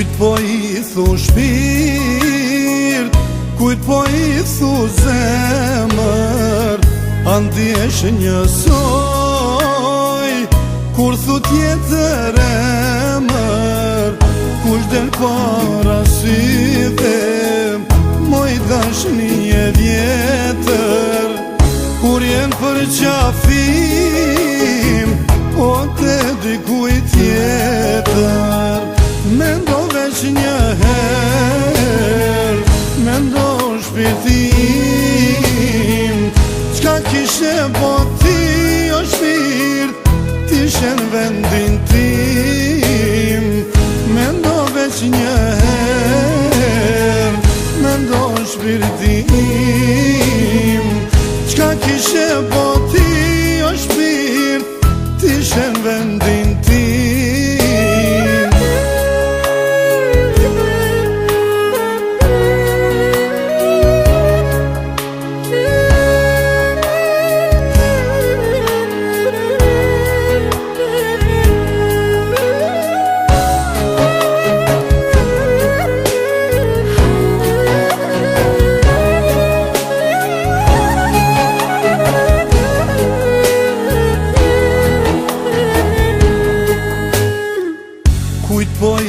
Kujt po i thu shpirt, kujt po i thu zemër, andjesh njësoj, kur thu tjetër emër. Kush del para syve, moj dashni e vjetër, kur jen për qafim, o te dikuj tjetër. Mendo veç njëher, mendo shpirtim, qka kishe po ti o shpirt, t'ishe në vendin tim. Mendo veç njëher, mendo shpirtim, qka kishe po ti o shpirt, t'ishe në vendin tim. Kujt po